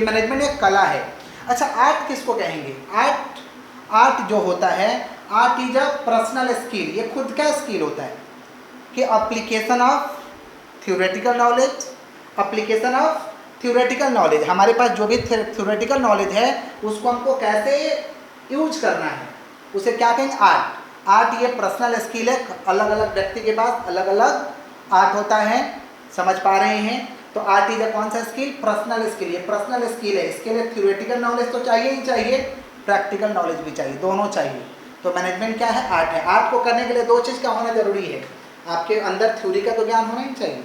Management एक कला है। अच्छा, आर्ट किसको कहेंगे? आर्ट जो होता है, art is a personal skill, ये खुद का स्किल होता है कि application of theoretical knowledge, application of theoretical knowledge, हमारे पास जो भी थ्योरेटिकल नॉलेज है उसको हमको कैसे यूज करना है, उसे क्या कहेंगे? आर्ट ये पर्सनल स्किल है। अलग अलग व्यक्ति के पास अलग अलग आर्ट होता है, समझ पा रहे हैं? तो आर्ट इज कौन सा स्किल? Personal skill. ये पर्सनल स्किल है, इसके लिए थ्योरेटिकल नॉलेज तो चाहिए ही चाहिए, प्रैक्टिकल नॉलेज भी चाहिए, दोनों चाहिए। तो मैनेजमेंट क्या है? आर्ट है। आर्ट को करने के लिए दो चीज़ का होना जरूरी है, आपके अंदर थ्योरी का तो ज्ञान होना ही चाहिए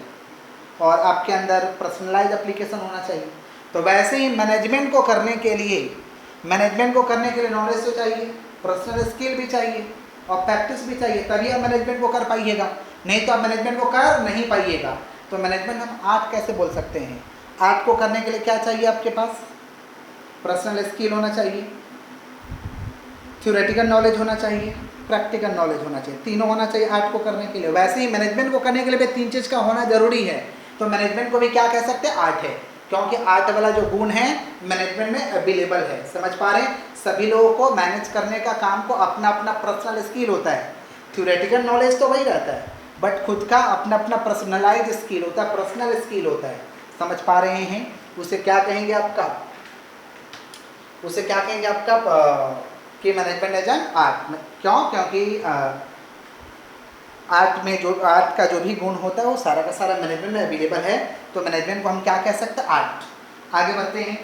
और आपके अंदर पर्सनलाइज एप्लीकेशन होना चाहिए। तो वैसे ही मैनेजमेंट को करने के लिए नॉलेज तो चाहिए, पर्सनल स्किल भी चाहिए और प्रैक्टिस भी चाहिए, तभी आप मैनेजमेंट को कर पाइएगा, नहीं तो आप मैनेजमेंट को कर नहीं पाइएगा। तो मैनेजमेंट हम आर्ट कैसे बोल सकते हैं? आर्ट को करने के लिए क्या चाहिए आपके पास? पर्सनल स्किल होना चाहिए, थ्योरेटिकल नॉलेज होना चाहिए, प्रैक्टिकल नॉलेज होना चाहिए, तीनों होना चाहिए आर्ट को करने के लिए। वैसे ही मैनेजमेंट को करने के लिए भी तीन चीज़ का होना जरूरी है। तो मैनेजमेंट को भी क्या कह सकते हैं? आर्ट है, क्योंकि आर्ट वाला जो गुण है मैनेजमेंट में अवेलेबल है। समझ पा रहे हैं? सभी लोगों को मैनेज करने का काम को अपना अपना पर्सनल स्किल होता है। थ्योरेटिकल नॉलेज तो वही रहता है, बट खुद का अपना अपना पर्सनलाइज स्किल होता है, पर्सनल स्किल होता है। समझ पा रहे हैं? उसे क्या कहेंगे आपका? कि मैनेजमेंट एज एन आर्ट। क्यों? क्योंकि आर्ट का जो भी गुण होता है वो सारा का सारा मैनेजमेंट में अवेलेबल है। तो मैनेजमेंट को हम क्या कह सकते हैं? आर्ट। आगे बढ़ते हैं।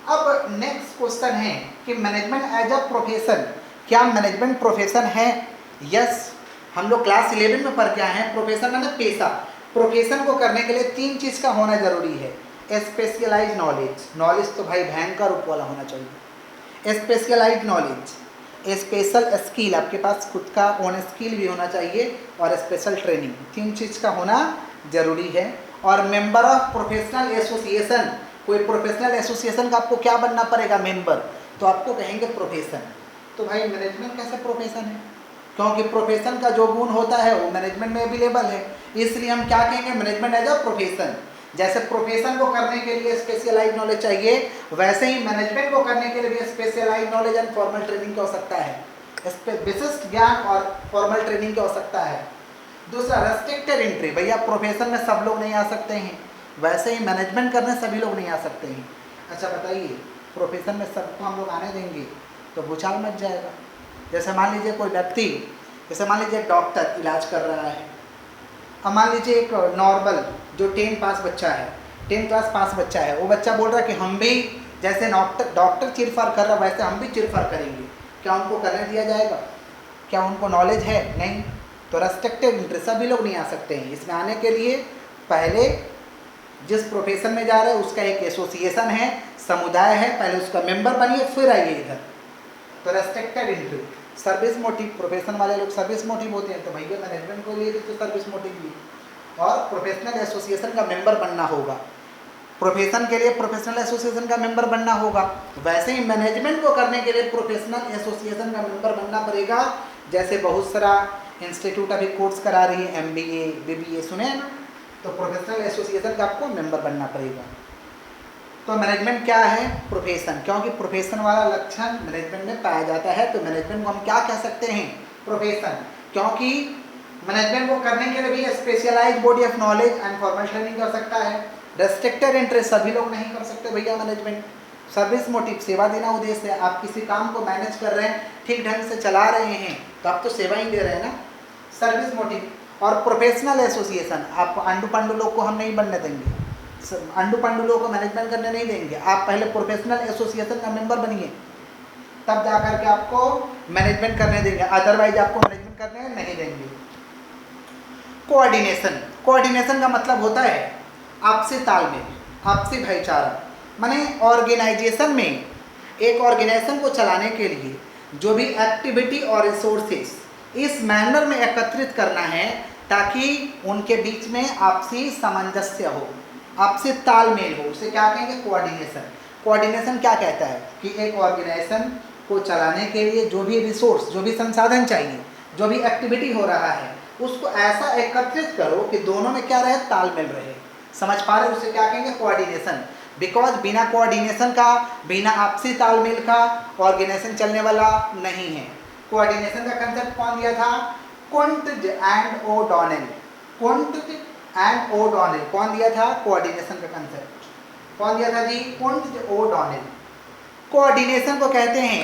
अब नेक्स्ट क्वेश्चन है कि मैनेजमेंट एज अ प्रोफेशन, क्या मैनेजमेंट प्रोफेशन है? यस, हम लोग क्लास 11 में पढ़ के आए हैं, प्रोफेशन मतलब पेशा। प्रोफेशन को करने के लिए तीन चीज़ का होना जरूरी है। स्पेशलाइज नॉलेज तो भाई भयंकर रूप वाला होना चाहिए। स्पेशलाइज नॉलेज, स्पेशल स्किल, आपके पास खुद का ओन स्किल भी होना चाहिए और स्पेशल ट्रेनिंग, तीन चीज़ का होना जरूरी है। और मेंबर ऑफ प्रोफेशनल एसोसिएशन, कोई प्रोफेशनल एसोसिएशन का आपको क्या बनना पड़ेगा? मेंबर। तो आपको कहेंगे प्रोफेशन। तो भाई मैनेजमेंट कैसे प्रोफेशन है? क्योंकि प्रोफेशन का जो गुण होता है वो मैनेजमेंट में अवेलेबल है, इसलिए हम क्या कहेंगे? Management as a profession. जैसे प्रोफेशन को करने के लिए स्पेशलाइज नॉलेज चाहिए, वैसे ही मैनेजमेंट को करने के लिए भी specialise knowledge and formal training की आवश्यकता है, विशिष्ट ज्ञान और फॉर्मल ट्रेनिंग की आवश्यकता है। दूसरा, रेस्ट्रिक्टेड एंट्री, भैया प्रोफेशन में सब लोग नहीं आ सकते हैं, वैसे ही मैनेजमेंट करने सभी लोग नहीं आ सकते हैं। अच्छा बताइए, प्रोफेशन में सबको हम लोग आने देंगे तो भूचाल मच जाएगा। जैसे मान लीजिए कोई व्यक्ति, जैसे मान लीजिए डॉक्टर इलाज कर रहा है, अब मान लीजिए एक नॉर्मल जो 10 पास बच्चा है, 10 क्लास पास बच्चा है, वो बच्चा बोल रहा है कि हम भी जैसे डॉक्टर चिरफाड़ कर रहा है वैसे हम भी चिरफाड़ करेंगे, क्या उनको करने दिया जाएगा? क्या उनको नॉलेज है? नहीं। तो रेस्ट्रिक्टेड इंटरेस्ट सभी लोग नहीं आ सकते हैं। इसमें आने के लिए पहले जिस प्रोफेशन में जा रहे हैं उसका एक एसोसिएशन है, समुदाय है, पहले उसका मेंबर बनिए फिर आइए इधर। तो restricted entry. Service motive, profession वाले लोग सर्विस मोटिव होते हैं, तो भैया मैनेजमेंट को लिए तो सर्विस मोटिव भी, और प्रोफेशनल एसोसिएशन का मेंबर बनना होगा। प्रोफेशन के लिए प्रोफेशनल एसोसिएशन का मेंबर बनना होगा, वैसे ही मैनेजमेंट को करने के लिए प्रोफेशनल एसोसिएशन का मेंबर बनना पड़ेगा। जैसे बहुत सारा इंस्टीट्यूट अभी कोर्स करा रही है, MBA BBA सुने हैं ना, तो प्रोफेशनल एसोसिएशन का आपको मेंबर बनना पड़ेगा। तो मैनेजमेंट क्या है? प्रोफेशन, क्योंकि प्रोफेशन वाला लक्षण मैनेजमेंट में पाया जाता है, तो मैनेजमेंट को हम क्या कह सकते हैं? प्रोफेशन। क्योंकि मैनेजमेंट को करने के लिए भी specialise body of knowledge and formal training कर सकता है। रेस्ट्रिक्टेड इंटरेस्ट सभी लोग नहीं कर सकते भैया मैनेजमेंट। सर्विस मोटिव, सेवा देना उद्देश्य है, आप किसी काम को मैनेज कर रहे हैं, ठीक ढंग से चला रहे हैं तो आप तो सेवा ही दे रहे हैं ना, सर्विस मोटिव। और प्रोफेशनल एसोसिएशन, आप अंडू पंडू लोग को हम नहीं बनने देंगे, अंडू पंडू लोगों को मैनेजमेंट करने नहीं देंगे। आप पहले प्रोफेशनल एसोसिएशन का मेंबर बनिए, तब जाकर के आपको मैनेजमेंट करने देंगे, अदरवाइज आपको मैनेजमेंट करने नहीं देंगे। कोऑर्डिनेशन, कोऑर्डिनेशन का मतलब होता है आपसी तालमेल, आपसी भाईचारा। माने ऑर्गेनाइजेशन में, एक ऑर्गेनाइजेशन को चलाने के लिए जो भी एक्टिविटी और रिसोर्सेस इस मैनर में एकत्रित करना है ताकि उनके बीच में आपसी सामंजस्य हो, आपसी तालमेल हो, उसे क्या कहेंगे? कोऑर्डिनेशन। कोऑर्डिनेशन क्या कहता है कि एक ऑर्गेनाइजेशन को चलाने के लिए जो भी रिसोर्स, जो भी संसाधन चाहिए, जो भी एक्टिविटी हो रहा है, उसको ऐसा एकत्रित करो कि दोनों में क्या रहे? तालमेल रहे। समझ पा रहे? उसे क्या कहेंगे? कोऑर्डिनेशन। बिकॉज बिना कोऑर्डिनेशन का, बिना आपसी तालमेल का ऑर्गेनाइजेशन चलने वाला नहीं है। कोऑर्डिनेशन का कंसेप्ट कौन दिया था? कुंटज एंड ओडॉनेल। कुंटज एंड ओडॉनेल कौन दिया था कोऑर्डिनेशन का कंसेप्ट? कौन दिया था जी? कुंटज ओडॉनेल। कोऑर्डिनेशन को कहते हैं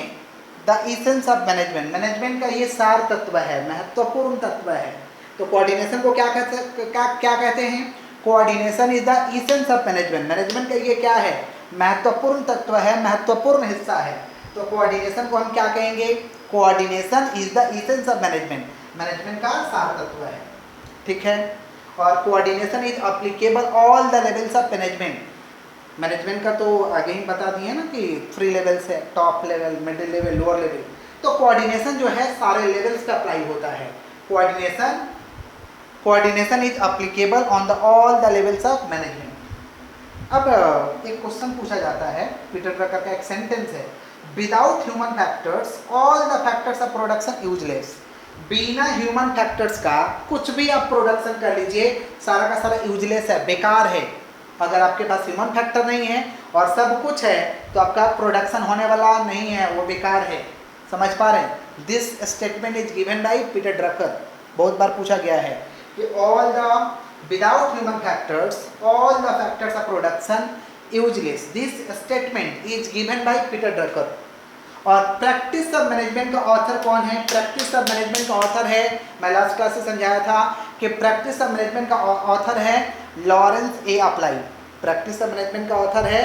the essence of management. Management का ये सार तत्व है, महत्वपूर्ण तत्व है। तो कोऑर्डिनेशन को क्या कहते हैं? Coordination is the essence of management. Management का ये क्या है? महत्वपूर्ण तत्व है, महत्वपूर्ण हिस्सा है। तो कोऑर्डिनेशन को हम क्या कहेंगे? Coordination is the essence of management. Management का सार तत्व है, ठीक है। और coordination is applicable all the levels of management. Management का तो आगे ही बता दिए ना कि 3 लेवल्स है, top level, middle level, lower level. तो कोऑर्डिनेशन जो है सारे लेवल्स पे अप्लाई होता है। Coordination is applicable on the all the levels of management. अब एक क्वेश्चन पूछा जाता है, पीटर ड्रकर का एक सेंटेंस है, without human factors all the factors of production useless. बिना ह्यूमन फैक्टर्स का कुछ भी आप प्रोडक्शन कर लीजिए, सारा का सारा यूजलेस है, बेकार है। अगर आपके पास ह्यूमन फैक्टर नहीं है और सब कुछ है तो आपका प्रोडक्शन होने वाला नहीं है, वो बेकार है। समझ पा रहे हैं? This statement is given by Peter Drucker. बहुत बार पूछा गया है कि all the without human factors all the factors of production useless. This statement is given by Peter Drucker. और प्रैक्टिस ऑफ मैनेजमेंट का ऑथर कौन है? प्रैक्टिस ऑफ मैनेजमेंट का ऑथर है, मैं लास्ट क्लास से समझाया था कि प्रैक्टिस ऑफ मैनेजमेंट का ऑथर है Lawrence A apply. Practice of management का ऑथर है